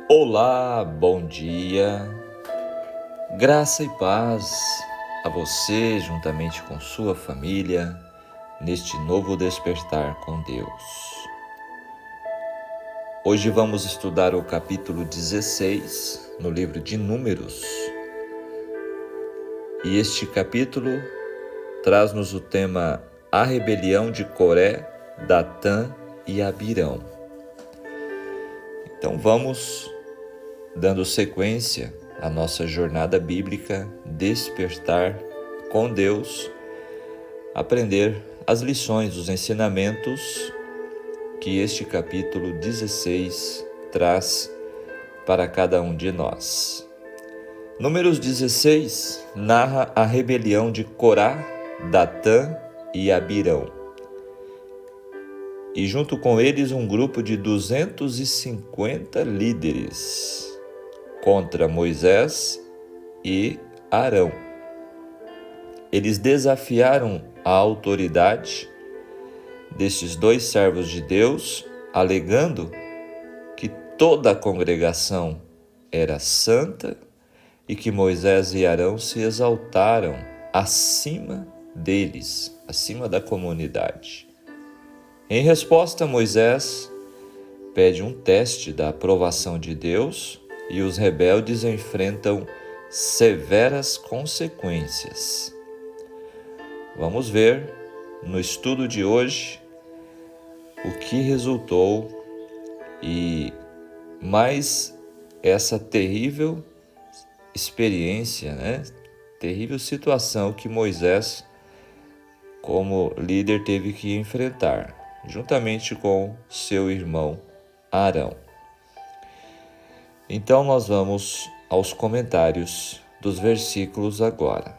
Olá, bom dia, graça e paz a você juntamente com sua família neste novo despertar com Deus. Hoje vamos estudar o capítulo 16 no livro de Números e este capítulo traz-nos o tema A Rebelião de Coré, Datã e Abirão. Então vamos dando sequência à nossa jornada bíblica, despertar com Deus, aprender as lições, os ensinamentos que este capítulo 16 traz para cada um de nós. Números 16 narra a rebelião de Corá, Datã e Abirão. E junto com eles um grupo de 250 líderes contra Moisés e Arão. Eles desafiaram a autoridade destes dois servos de Deus, alegando que toda a congregação era santa e que Moisés e Arão se exaltaram acima deles, acima da comunidade. Em resposta, Moisés pede um teste da aprovação de Deus e os rebeldes enfrentam severas consequências. Vamos ver no estudo de hoje o que resultou e mais essa terrível experiência, terrível situação que Moisés, como líder, teve que enfrentar, juntamente com seu irmão Arão. Então nós vamos aos comentários dos versículos agora.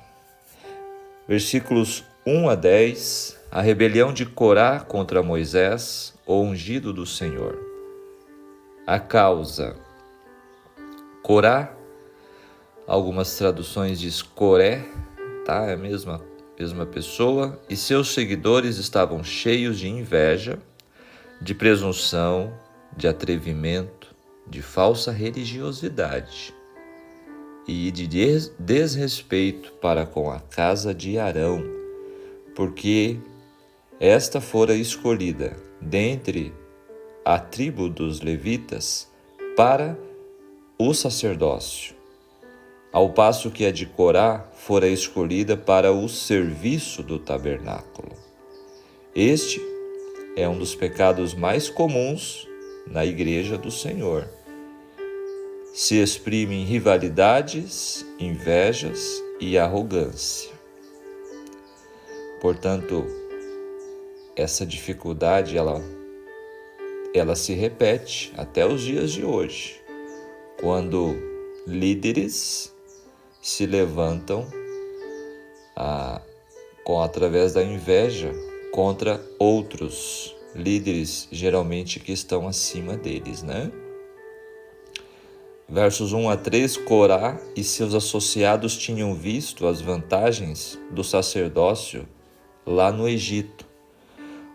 Versículos 1 a 10, a rebelião de Corá contra Moisés, o ungido do Senhor. A causa: Corá, algumas traduções diz Coré, é a mesma pessoa, e seus seguidores estavam cheios de inveja, de presunção, de atrevimento, de falsa religiosidade e de desrespeito para com a casa de Arão, porque esta fora escolhida dentre a tribo dos levitas para o sacerdócio, ao passo que a de Corá fora escolhida para o serviço do tabernáculo. Este é um dos pecados mais comuns na Igreja do Senhor. Se exprime em rivalidades, invejas e arrogância. Portanto, essa dificuldade ela se repete até os dias de hoje, quando líderes se levantam através da inveja contra outros líderes, geralmente que estão acima deles, Versos 1 a 3, Corá e seus associados tinham visto as vantagens do sacerdócio lá no Egito.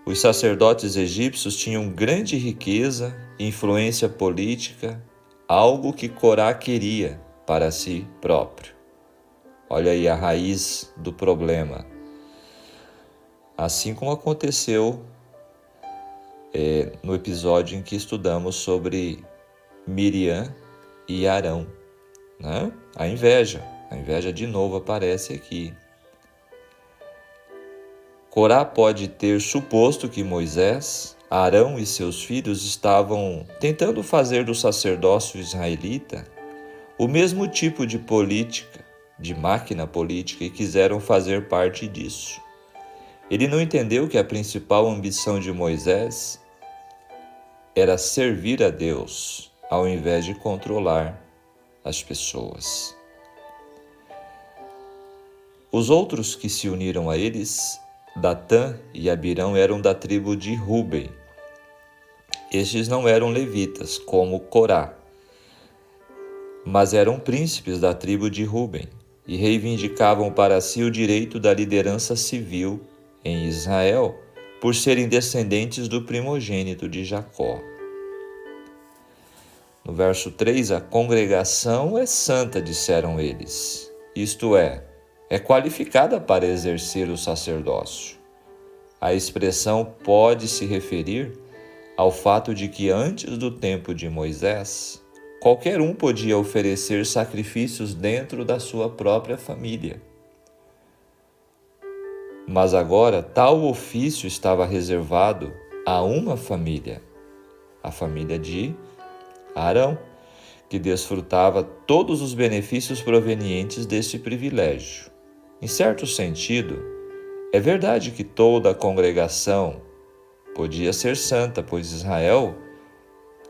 Os sacerdotes egípcios tinham grande riqueza, influência política, algo que Corá queria para si próprio. Olha aí a raiz do problema. Assim como aconteceu no episódio em que estudamos sobre Miriam e Arão, A inveja de novo aparece aqui. Corá pode ter suposto que Moisés, Arão e seus filhos estavam tentando fazer do sacerdócio israelita o mesmo tipo de política, de máquina política, e quiseram fazer parte disso. Ele não entendeu que a principal ambição de Moisés era servir a Deus, ao invés de controlar as pessoas. Os outros que se uniram a eles, Datã e Abirão, eram da tribo de Ruben. Estes não eram levitas, como Corá, mas eram príncipes da tribo de Ruben e reivindicavam para si o direito da liderança civil em Israel por serem descendentes do primogênito de Jacó. No verso 3, a congregação é santa, disseram eles, isto é qualificada para exercer o sacerdócio. A expressão pode se referir ao fato de que antes do tempo de Moisés, qualquer um podia oferecer sacrifícios dentro da sua própria família. Mas agora tal ofício estava reservado a uma família, a família de Arão, que desfrutava todos os benefícios provenientes desse privilégio. Em certo sentido, é verdade que toda a congregação podia ser santa, pois Israel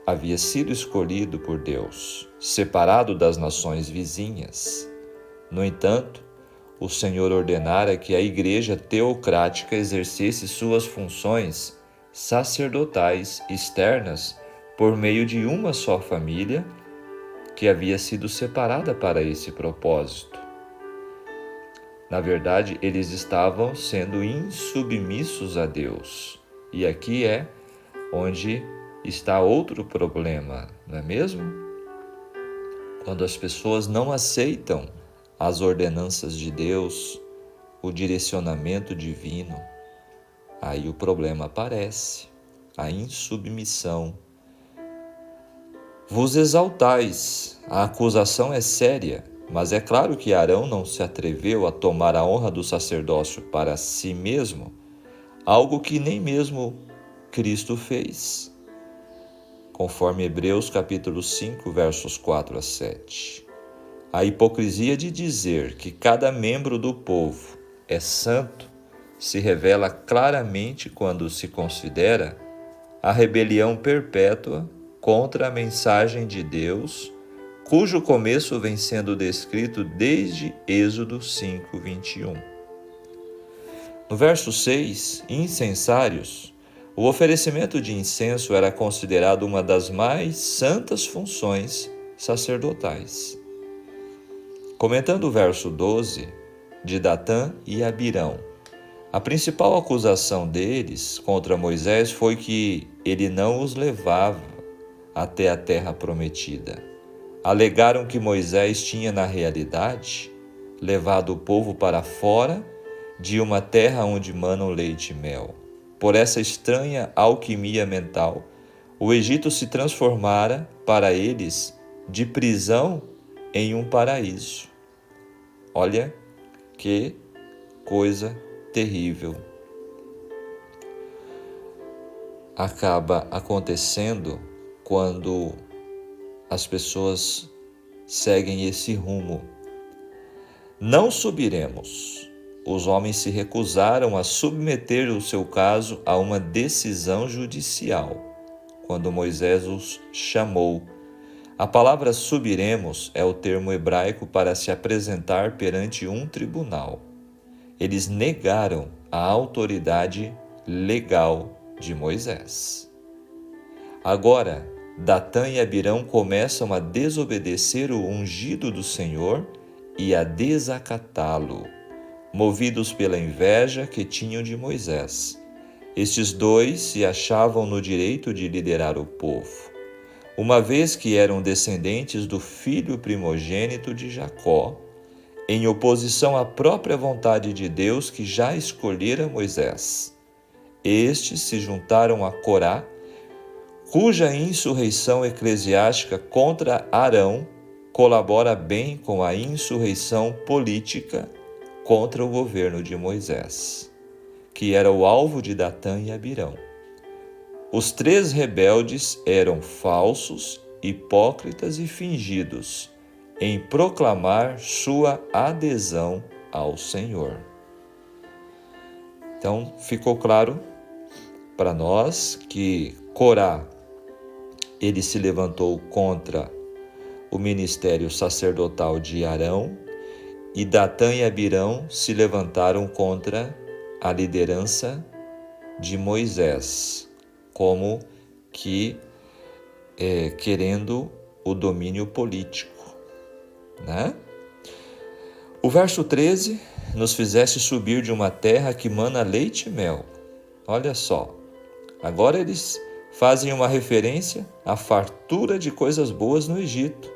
havia sido escolhido por Deus, separado das nações vizinhas. No entanto, o Senhor ordenara que a igreja teocrática exercesse suas funções sacerdotais externas por meio de uma só família que havia sido separada para esse propósito. Na verdade, eles estavam sendo insubmissos a Deus. E aqui é onde está outro problema, não é mesmo? Quando as pessoas não aceitam as ordenanças de Deus, o direcionamento divino, aí o problema aparece, a insubmissão. Vos exaltais, a acusação é séria, mas é claro que Arão não se atreveu a tomar a honra do sacerdócio para si mesmo, algo que nem mesmo Cristo fez, conforme Hebreus capítulo 5, versos 4 a 7. A hipocrisia de dizer que cada membro do povo é santo se revela claramente quando se considera a rebelião perpétua contra a mensagem de Deus, cujo começo vem sendo descrito desde Êxodo 5, 21. No verso 6, incensários, o oferecimento de incenso era considerado uma das mais santas funções sacerdotais. Comentando o verso 12, de Datã e Abirão, a principal acusação deles contra Moisés foi que ele não os levava até a terra prometida. Alegaram que Moisés tinha, na realidade, levado o povo para fora de uma terra onde manam leite e mel. Por essa estranha alquimia mental, o Egito se transformara para eles de prisão em um paraíso. Olha que coisa terrível acaba acontecendo quando as pessoas seguem esse rumo. Não subiremos. Os homens se recusaram a submeter o seu caso a uma decisão judicial, quando Moisés os chamou. A palavra subiremos é o termo hebraico para se apresentar perante um tribunal. Eles negaram a autoridade legal de Moisés. Agora, Datã e Abirão começam a desobedecer o ungido do Senhor e a desacatá-lo, movidos pela inveja que tinham de Moisés. Estes dois se achavam no direito de liderar o povo, uma vez que eram descendentes do filho primogênito de Jacó, em oposição à própria vontade de Deus que já escolhera Moisés. Estes se juntaram a Corá, cuja insurreição eclesiástica contra Arão colabora bem com a insurreição política contra o governo de Moisés, que era o alvo de Datã e Abirão. Os três rebeldes eram falsos, hipócritas e fingidos em proclamar sua adesão ao Senhor. Então, ficou claro para nós que Corá, ele se levantou contra o ministério sacerdotal de Arão e Datã e Abirão se levantaram contra a liderança de Moisés, como que querendo o domínio político, né? O verso 13, nos fizeste subir de uma terra que mana leite e mel. Olha só, agora eles fazem uma referência à fartura de coisas boas no Egito,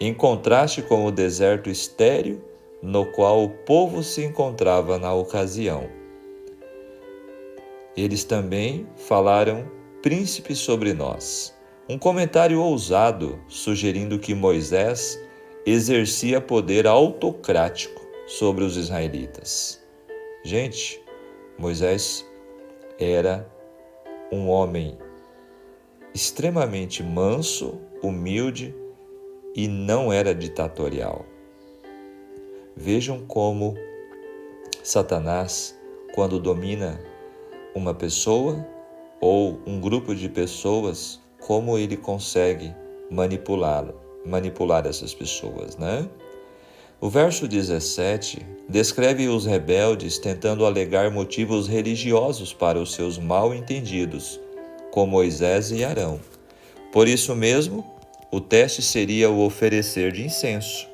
em contraste com o deserto estéril no qual o povo se encontrava na ocasião. Eles também falaram príncipe sobre nós. Um comentário ousado sugerindo que Moisés exercia poder autocrático sobre os israelitas. Gente, Moisés era um homem extremamente manso, humilde e não era ditatorial. Vejam como Satanás, quando domina uma pessoa ou um grupo de pessoas, como ele consegue manipular essas pessoas, né? O verso 17 descreve os rebeldes tentando alegar motivos religiosos para os seus mal-entendidos, com Moisés e Arão. Por isso mesmo, o teste seria o oferecer de incenso,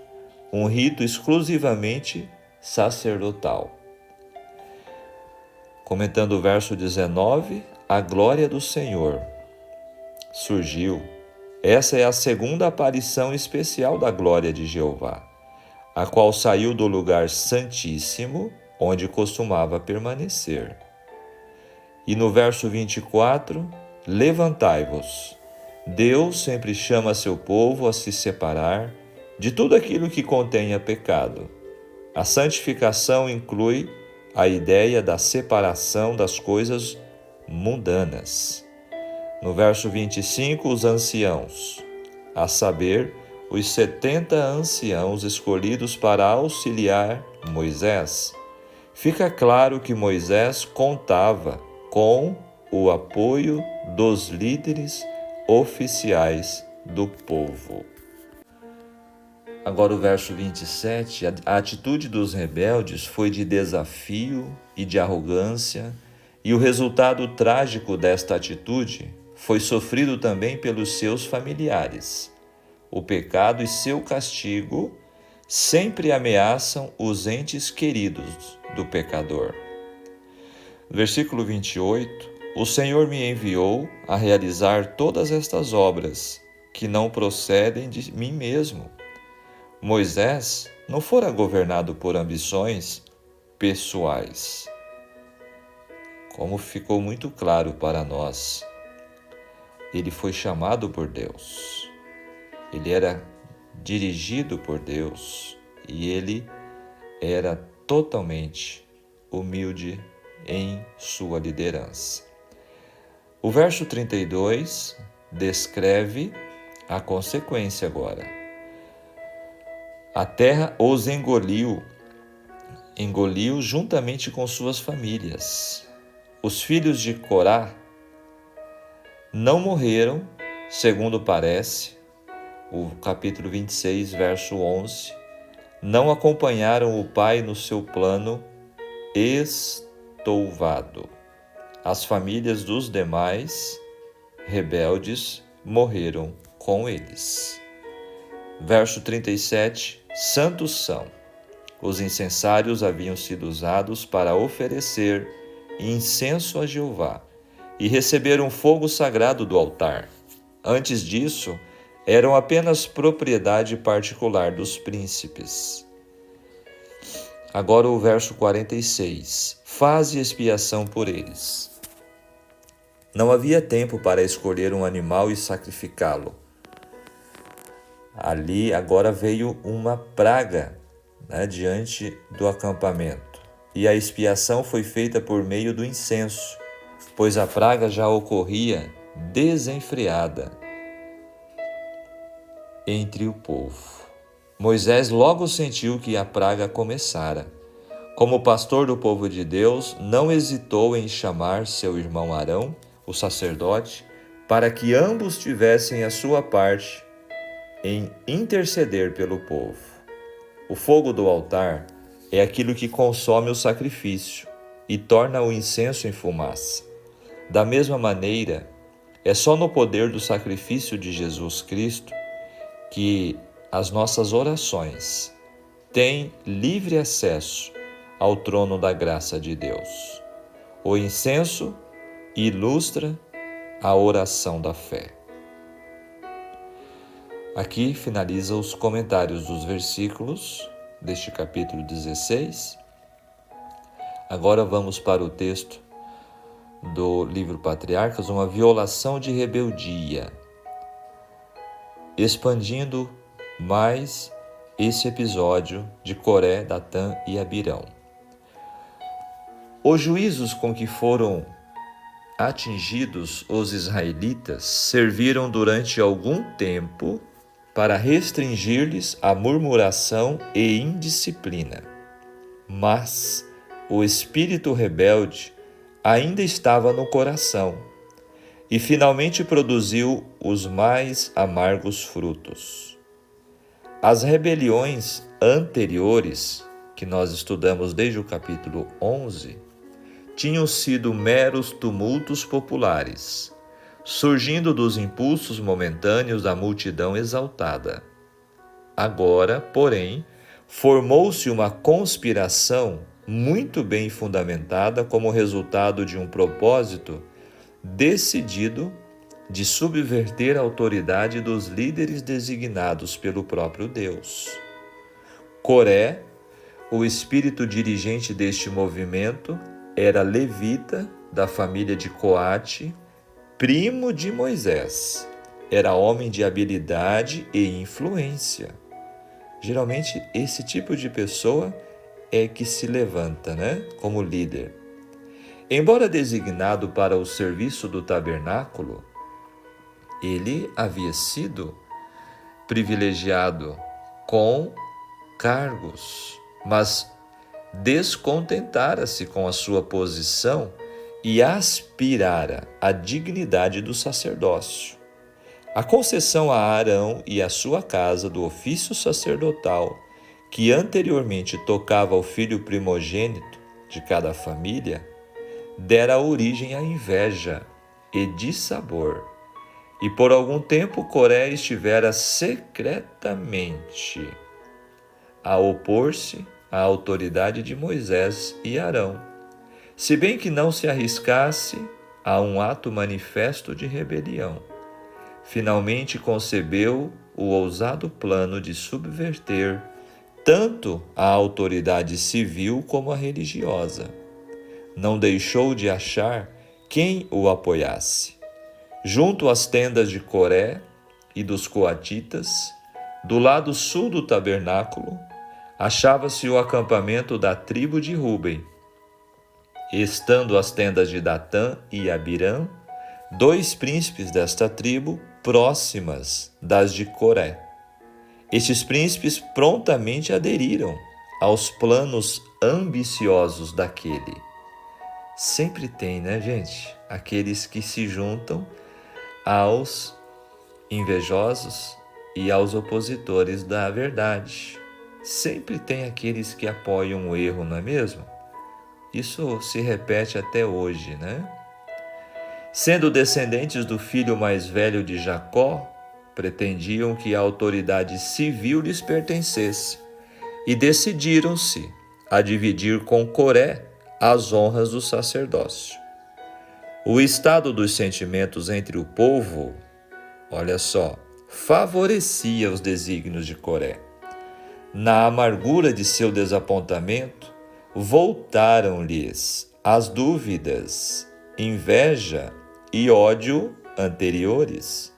um rito exclusivamente sacerdotal. Comentando o verso 19, a glória do Senhor surgiu. Essa é a segunda aparição especial da glória de Jeová, a qual saiu do lugar santíssimo, onde costumava permanecer. E no verso 24, levantai-vos. Deus sempre chama seu povo a se separar de tudo aquilo que contenha pecado. A santificação inclui a ideia da separação das coisas mundanas. No verso 25, os anciãos, a saber, os 70 anciãos escolhidos para auxiliar Moisés. Fica claro que Moisés contava com o apoio dos líderes oficiais do povo. Agora o verso 27, a atitude dos rebeldes foi de desafio e de arrogância, e o resultado trágico desta atitude foi sofrido também pelos seus familiares. O pecado e seu castigo sempre ameaçam os entes queridos do pecador. Versículo 28, o Senhor me enviou a realizar todas estas obras, que não procedem de mim mesmo. Moisés não fora governado por ambições pessoais. Como ficou muito claro para nós, ele foi chamado por Deus. Ele era dirigido por Deus e ele era totalmente humilde em sua liderança. O verso 32 descreve a consequência agora. A terra os engoliu juntamente com suas famílias. Os filhos de Corá não morreram, segundo parece, o capítulo 26, verso 11, não acompanharam o pai no seu plano estouvado. As famílias dos demais rebeldes morreram com eles. Verso 37, santos são. Os incensários haviam sido usados para oferecer incenso a Jeová e receberam fogo sagrado do altar. Antes disso, eram apenas propriedade particular dos príncipes. Agora o verso 46. Faze expiação por eles. Não havia tempo para escolher um animal e sacrificá-lo. Ali agora veio uma praga, diante do acampamento. E a expiação foi feita por meio do incenso, pois a praga já ocorria desenfreada entre o povo. Moisés logo sentiu que a praga começara. Como pastor do povo de Deus, não hesitou em chamar seu irmão Arão, o sacerdote, para que ambos tivessem a sua parte em interceder pelo povo. O fogo do altar é aquilo que consome o sacrifício e torna o incenso em fumaça. Da mesma maneira, é só no poder do sacrifício de Jesus Cristo que as nossas orações têm livre acesso ao trono da graça de Deus. O incenso ilustra a oração da fé. Aqui finaliza os comentários dos versículos deste capítulo 16. Agora vamos para o texto do livro Patriarcas, uma violação de rebeldia, expandindo mais esse episódio de Coré, Datã e Abirão. Os juízos com que foram atingidos os israelitas serviram durante algum tempo para restringir-lhes a murmuração e indisciplina. Mas o espírito rebelde ainda estava no coração e finalmente produziu os mais amargos frutos. As rebeliões anteriores, que nós estudamos desde o capítulo 11, tinham sido meros tumultos populares, surgindo dos impulsos momentâneos da multidão exaltada. Agora, porém, formou-se uma conspiração muito bem fundamentada como resultado de um propósito decidido de subverter a autoridade dos líderes designados pelo próprio Deus. Coré, o espírito dirigente deste movimento, era levita da família de Coate, primo de Moisés. Era homem de habilidade e influência. Geralmente, esse tipo de pessoa é que se levanta, como líder. Embora designado para o serviço do tabernáculo, ele havia sido privilegiado com cargos, mas descontentara-se com a sua posição e aspirara à dignidade do sacerdócio. A concessão a Arão e à sua casa do ofício sacerdotal, que anteriormente tocava ao filho primogênito de cada família, dera origem à inveja e dissabor. E por algum tempo Coré estivera secretamente a opor-se à autoridade de Moisés e Arão, se bem que não se arriscasse a um ato manifesto de rebelião. Finalmente concebeu o ousado plano de subverter tanto a autoridade civil como a religiosa. Não deixou de achar quem o apoiasse. Junto às tendas de Coré e dos coatitas, do lado sul do tabernáculo, achava-se o acampamento da tribo de Ruben. Estando as tendas de Datã e Abirã, dois príncipes desta tribo, próximas das de Coré. Estes príncipes prontamente aderiram aos planos ambiciosos daquele. Sempre tem, gente? Aqueles que se juntam aos invejosos e aos opositores da verdade. Sempre tem aqueles que apoiam o erro, não é mesmo? Isso se repete até hoje, Sendo descendentes do filho mais velho de Jacó, pretendiam que a autoridade civil lhes pertencesse e decidiram-se a dividir com Coré as honras do sacerdócio. O estado dos sentimentos entre o povo, olha só, favorecia os desígnios de Coré. Na amargura de seu desapontamento, voltaram-lhes as dúvidas, inveja e ódio anteriores,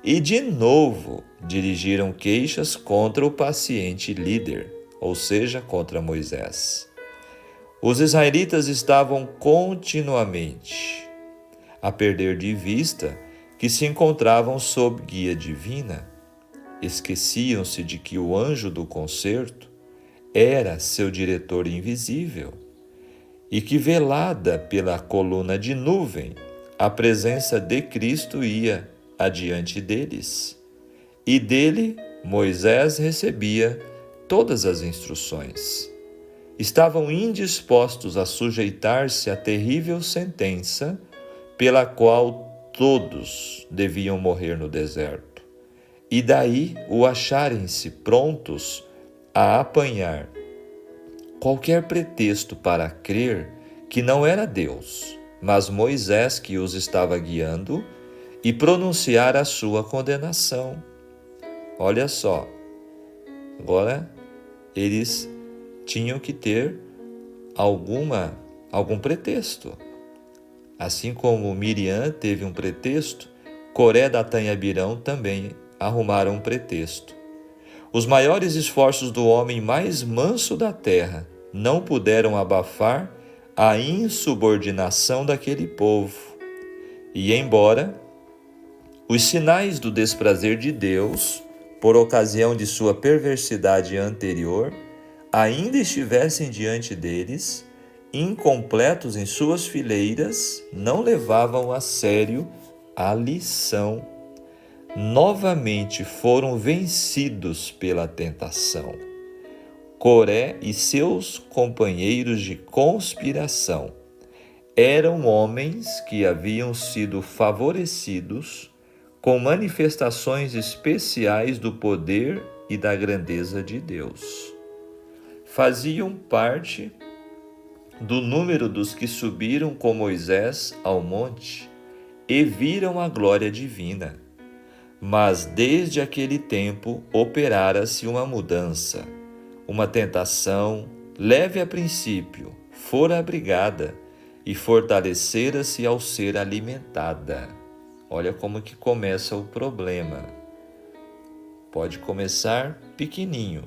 e de novo dirigiram queixas contra o paciente líder, ou seja, contra Moisés. Os israelitas estavam continuamente a perder de vista que se encontravam sob guia divina. Esqueciam-se de que o anjo do concerto era seu diretor invisível e que, velada pela coluna de nuvem, a presença de Cristo ia adiante deles. E dele, Moisés recebia todas as instruções. Estavam indispostos a sujeitar-se à terrível sentença pela qual todos deviam morrer no deserto. E daí o acharem-se prontos a apanhar qualquer pretexto para crer que não era Deus, mas Moisés que os estava guiando e pronunciar a sua condenação. Olha só, agora eles tinham que ter algum pretexto. Assim como Miriam teve um pretexto, Coré, Datã e Abirão também arrumaram um pretexto. Os maiores esforços do homem mais manso da terra não puderam abafar a insubordinação daquele povo. E embora os sinais do desprazer de Deus, por ocasião de sua perversidade anterior, ainda estivessem diante deles, incompletos em suas fileiras, não levavam a sério a lição. Novamente foram vencidos pela tentação. Coré e seus companheiros de conspiração eram homens que haviam sido favorecidos com manifestações especiais do poder e da grandeza de Deus. Faziam parte do número dos que subiram com Moisés ao monte e viram a glória divina. Mas desde aquele tempo operara-se uma mudança. Uma tentação, leve a princípio, fora abrigada e fortalecera-se ao ser alimentada. Olha como que começa o problema. Pode começar pequenininho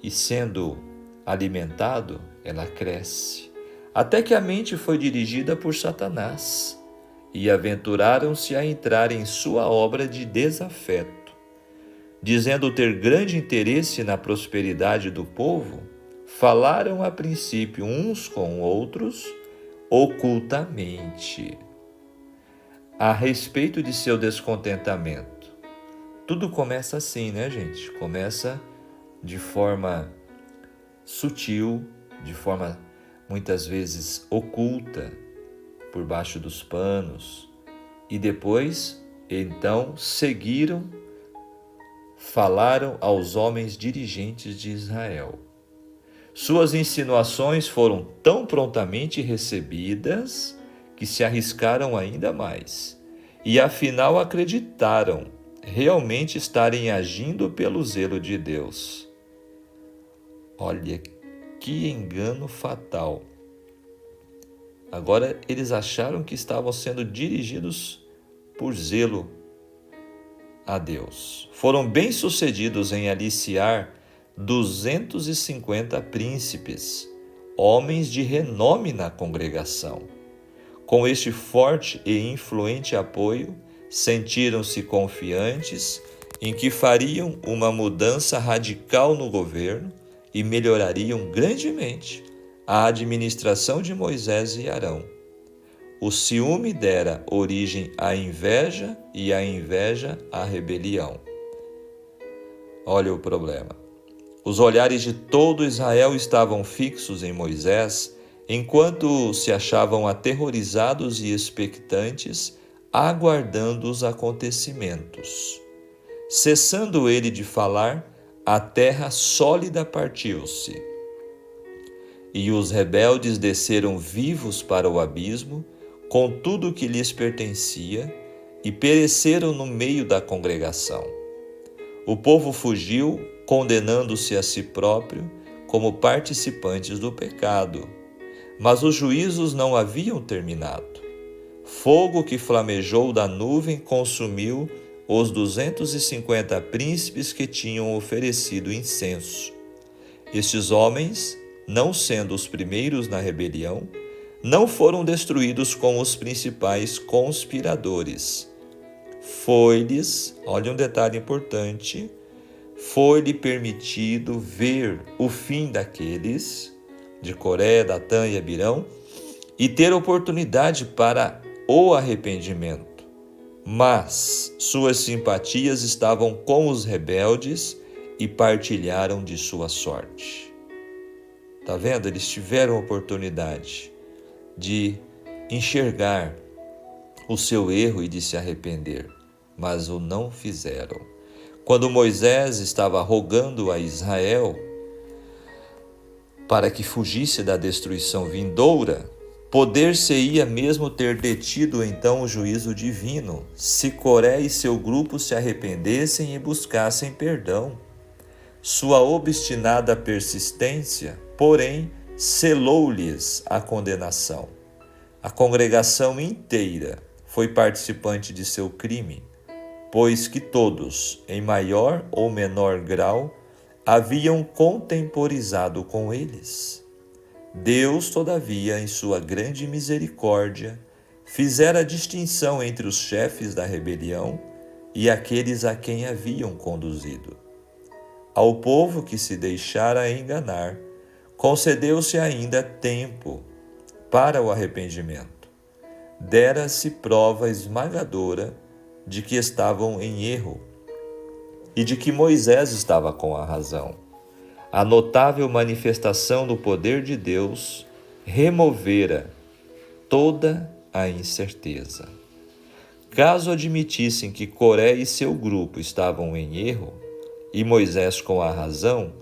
e sendo alimentado, ela cresce, até que a mente foi dirigida por Satanás e aventuraram-se a entrar em sua obra de desafeto. Dizendo ter grande interesse na prosperidade do povo, falaram a princípio uns com outros, ocultamente, a respeito de seu descontentamento. Tudo começa assim, né, gente? Começa de forma sutil, de forma muitas vezes oculta, por baixo dos panos, e depois, então, falaram aos homens dirigentes de Israel. Suas insinuações foram tão prontamente recebidas que se arriscaram ainda mais, e afinal acreditaram realmente estarem agindo pelo zelo de Deus. Olha que engano fatal! Agora eles acharam que estavam sendo dirigidos por zelo a Deus. Foram bem-sucedidos em aliciar 250 príncipes, homens de renome na congregação. Com este forte e influente apoio, sentiram-se confiantes em que fariam uma mudança radical no governo e melhorariam grandemente a administração de Moisés e Arão. O ciúme dera origem à inveja e a inveja à rebelião. Olha o problema. Os olhares de todo Israel estavam fixos em Moisés, enquanto se achavam aterrorizados e expectantes, aguardando os acontecimentos. Cessando ele de falar, a terra sólida partiu-se. E os rebeldes desceram vivos para o abismo, com tudo o que lhes pertencia, e pereceram no meio da congregação. O povo fugiu, condenando-se a si próprio como participantes do pecado. Mas os juízos não haviam terminado. Fogo que flamejou da nuvem consumiu os 250 príncipes que tinham oferecido incenso. Estes homens, não sendo os primeiros na rebelião, não foram destruídos como os principais conspiradores. Foi-lhes, olha um detalhe importante, foi-lhe permitido ver o fim daqueles, de Coré, Datã e Abirão, e ter oportunidade para o arrependimento. Mas suas simpatias estavam com os rebeldes e partilharam de sua sorte. Está vendo? Eles tiveram oportunidade de enxergar o seu erro e de se arrepender, mas o não fizeram. Quando Moisés estava rogando a Israel para que fugisse da destruição vindoura, Poder-se-ia mesmo ter detido então o juízo divino, se Coré e seu grupo se arrependessem e buscassem perdão. Sua obstinada persistência, porém, selou-lhes a condenação. A congregação inteira foi participante de seu crime, pois que todos, em maior ou menor grau, haviam contemporizado com eles. Deus, todavia, em sua grande misericórdia, fizera distinção entre os chefes da rebelião e aqueles a quem haviam conduzido. Ao povo que se deixara enganar, concedeu-se ainda tempo para o arrependimento. Dera-se prova esmagadora de que estavam em erro e de que Moisés estava com a razão. A notável manifestação do poder de Deus removera toda a incerteza. Caso admitissem que Coré e seu grupo estavam em erro, e Moisés com a razão,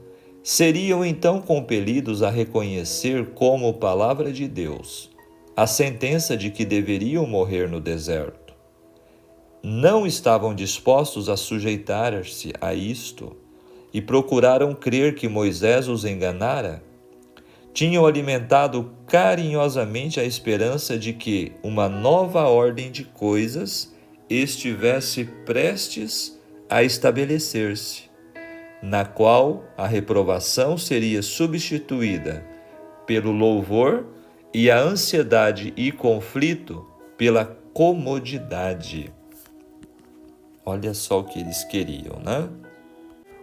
seriam então compelidos a reconhecer como palavra de Deus a sentença de que deveriam morrer no deserto. Não estavam dispostos a sujeitar-se a isto e procuraram crer que Moisés os enganara. Tinham alimentado carinhosamente a esperança de que uma nova ordem de coisas estivesse prestes a estabelecer-se, na qual a reprovação seria substituída pelo louvor e a ansiedade e conflito pela comodidade. Olha só o que eles queriam, né?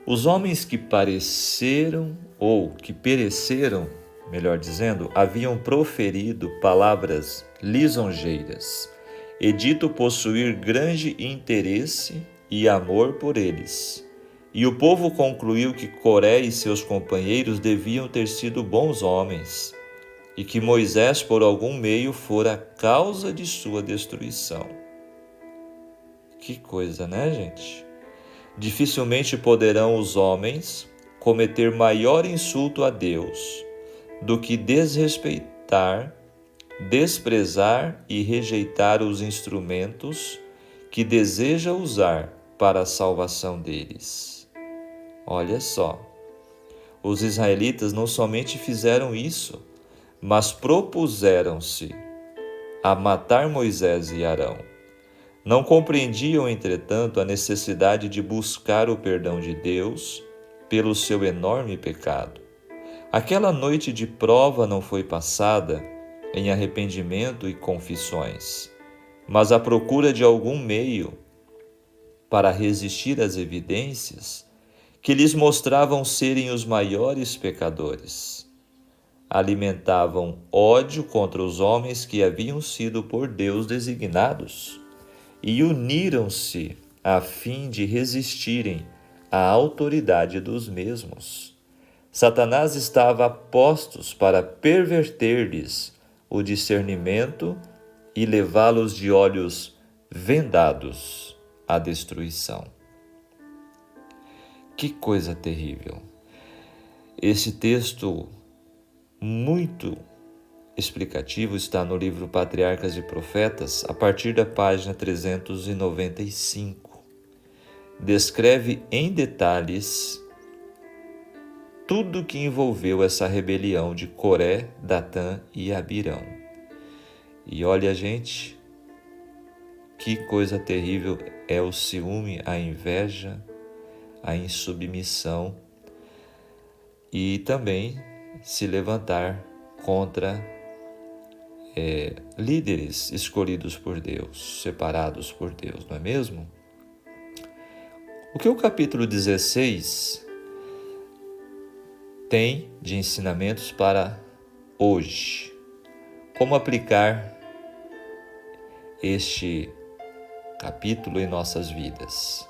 Os homens que pereceram, melhor dizendo, haviam proferido palavras lisonjeiras e dito possuir grande interesse e amor por eles. E o povo concluiu que Coré e seus companheiros deviam ter sido bons homens, e que Moisés, por algum meio, fora a causa de sua destruição. Que coisa, né, gente? Dificilmente poderão os homens cometer maior insulto a Deus do que desrespeitar, desprezar e rejeitar os instrumentos que deseja usar para a salvação deles. Olha só, os israelitas não somente fizeram isso, mas propuseram-se a matar Moisés e Arão. Não compreendiam, entretanto, a necessidade de buscar o perdão de Deus pelo seu enorme pecado. Aquela noite de prova não foi passada em arrependimento e confissões, mas à procura de algum meio para resistir às evidências que lhes mostravam serem os maiores pecadores. Alimentavam ódio contra os homens que haviam sido por Deus designados e uniram-se a fim de resistirem à autoridade dos mesmos. Satanás estava a postos para perverter-lhes o discernimento e levá-los de olhos vendados à destruição. Que coisa terrível! Esse texto muito explicativo está no livro Patriarcas e Profetas, a partir da página 395. Descreve em detalhes tudo que envolveu essa rebelião de Coré, Datã e Abirão. E olha, gente, que coisa terrível é o ciúme, a inveja, a insubmissão e também se levantar contra líderes escolhidos por Deus, separados por Deus, não é mesmo? O que o capítulo 16 tem de ensinamentos para hoje? Como aplicar este capítulo em nossas vidas?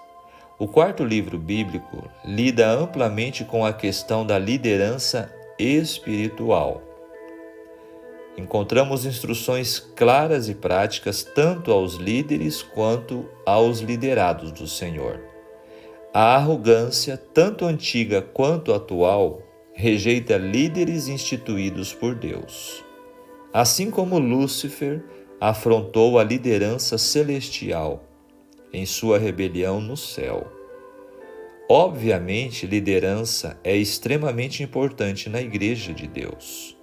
O quarto livro bíblico lida amplamente com a questão da liderança espiritual. Encontramos instruções claras e práticas tanto aos líderes quanto aos liderados do Senhor. A arrogância, tanto antiga quanto atual, rejeita líderes instituídos por Deus. assim como Lúcifer afrontou a liderança celestial em sua rebelião no céu. Obviamente, liderança é extremamente importante na Igreja de Deus.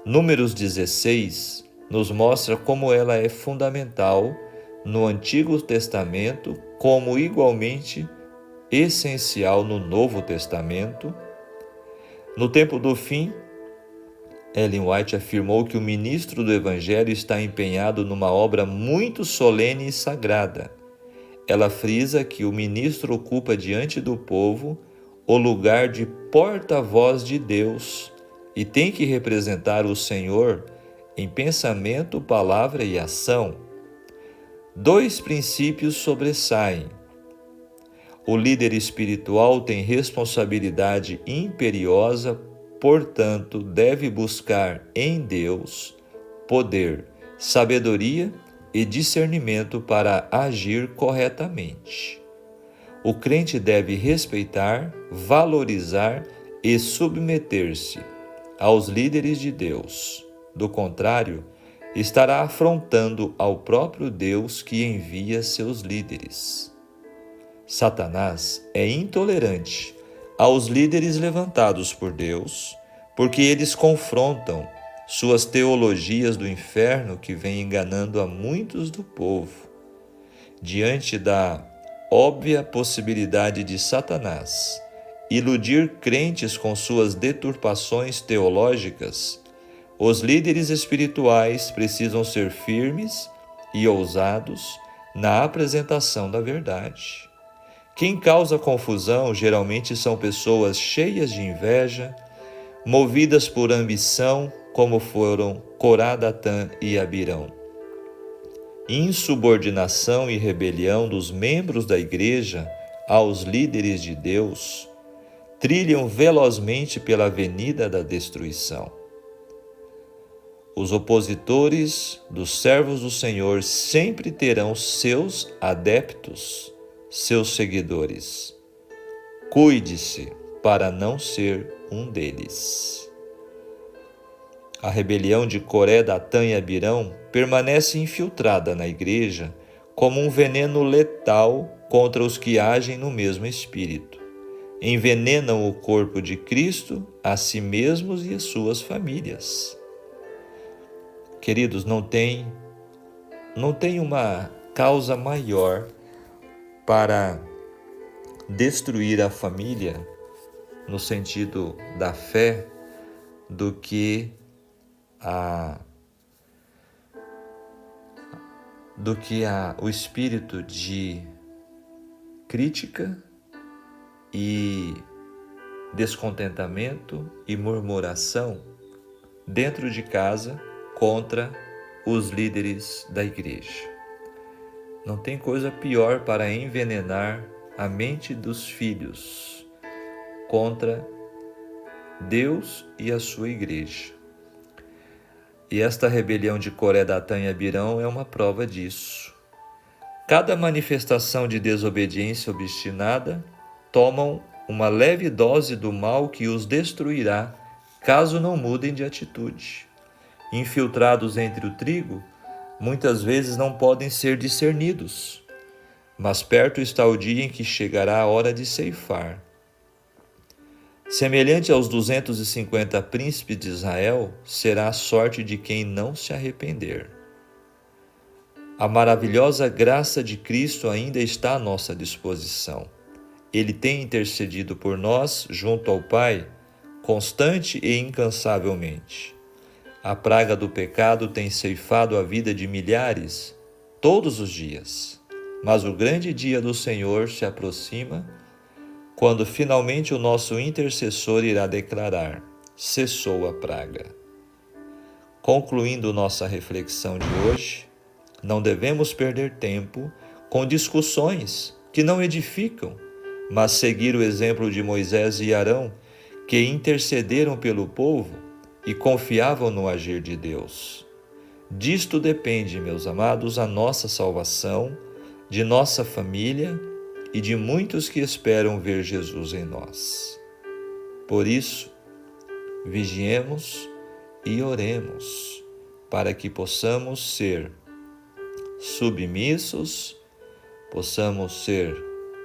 Números 16 nos mostra como ela é fundamental no Antigo Testamento, como igualmente essencial no Novo Testamento. No tempo do fim, Ellen White afirmou que o ministro do Evangelho está empenhado numa obra muito solene e sagrada. Ela frisa que o ministro ocupa diante do povo o lugar de porta-voz de Deus e tem que representar o Senhor em pensamento, palavra e ação. Dois princípios sobressaem. O líder espiritual tem responsabilidade imperiosa, portanto, deve buscar em Deus poder, sabedoria e discernimento para agir corretamente. O crente deve respeitar, valorizar e submeter-se aos líderes de Deus. Do contrário, estará afrontando ao próprio Deus que envia seus líderes. Satanás é intolerante aos líderes levantados por Deus, porque eles confrontam suas teologias do inferno que vem enganando a muitos do povo. Diante da óbvia possibilidade de Satanás iludir crentes com suas deturpações teológicas, os líderes espirituais precisam ser firmes e ousados na apresentação da verdade. Quem causa confusão geralmente são pessoas cheias de inveja, movidas por ambição, como foram Corá, Datã e Abirão. Insubordinação e rebelião dos membros da igreja aos líderes de Deus trilham velozmente pela avenida da destruição. Os opositores dos servos do Senhor sempre terão seus adeptos, seus seguidores. Cuide-se para não ser um deles. A rebelião de Coré, Datã e Abirão permanece infiltrada na igreja como um veneno letal contra os que agem no mesmo espírito. Envenenam o corpo de Cristo, a si mesmos e as suas famílias. Queridos, não tem uma causa maior para destruir a família, no sentido da fé, do que o espírito de crítica e descontentamento e murmuração dentro de casa contra os líderes da igreja. Não tem coisa pior para envenenar a mente dos filhos contra Deus e a sua igreja. E esta rebelião de Coré, Datã e Abirão é uma prova disso. Cada manifestação de desobediência obstinada tomam uma leve dose do mal que os destruirá, caso não mudem de atitude. Infiltrados entre o trigo, muitas vezes não podem ser discernidos, mas perto está o dia em que chegará a hora de ceifar. Semelhante aos 250 príncipes de Israel, será a sorte de quem não se arrepender. A maravilhosa graça de Cristo ainda está à nossa disposição. Ele tem intercedido por nós junto ao Pai, constante e incansavelmente. A praga do pecado tem ceifado a vida de milhares todos os dias, mas o grande dia do Senhor se aproxima, quando finalmente o nosso intercessor irá declarar: cessou a praga. Concluindo nossa reflexão de hoje, não devemos perder tempo com discussões que não edificam, mas seguir o exemplo de Moisés e Arão, que intercederam pelo povo e confiavam no agir de Deus. Disto depende, meus amados, a nossa salvação, de nossa família e de muitos que esperam ver Jesus em nós. Por isso, vigiemos e oremos, para que possamos ser submissos, possamos ser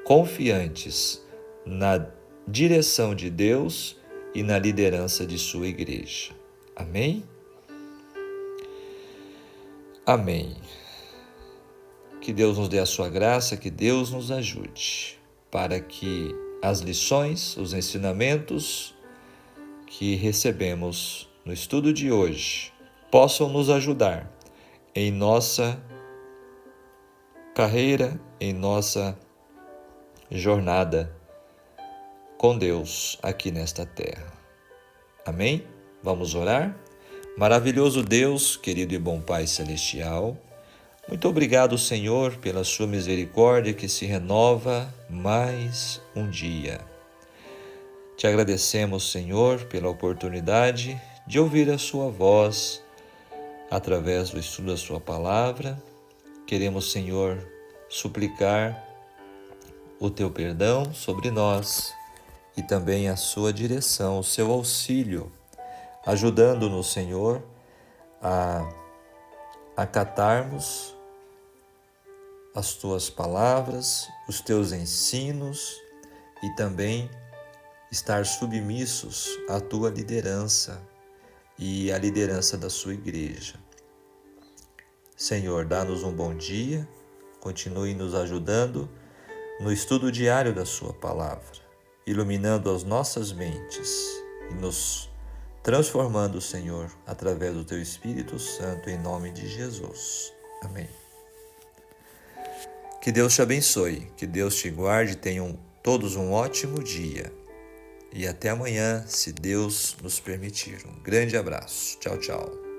confiantes na direção de Deus e na liderança de sua igreja. Amém? Amém. Que Deus nos dê a sua graça, que Deus nos ajude, para que as lições, os ensinamentos que recebemos no estudo de hoje possam nos ajudar em nossa carreira, em nossa jornada com Deus aqui nesta terra. Amém? Vamos orar? Maravilhoso Deus, querido e bom Pai Celestial, muito obrigado, Senhor, pela sua misericórdia que se renova mais um dia. Te agradecemos, Senhor, pela oportunidade de ouvir a sua voz através do estudo da sua palavra. Queremos, Senhor, suplicar o teu perdão sobre nós e também a sua direção, o seu auxílio, ajudando-nos, Senhor, a acatarmos as tuas palavras, os teus ensinos e também estar submissos à tua liderança e à liderança da sua igreja. Senhor, dá-nos um bom dia, continue nos ajudando no estudo diário da sua palavra, iluminando as nossas mentes e nos transformando, Senhor, através do teu Espírito Santo, em nome de Jesus. Amém. Que Deus te abençoe, que Deus te guarde, tenham todos um ótimo dia. E até amanhã, se Deus nos permitir. Um grande abraço. Tchau, tchau.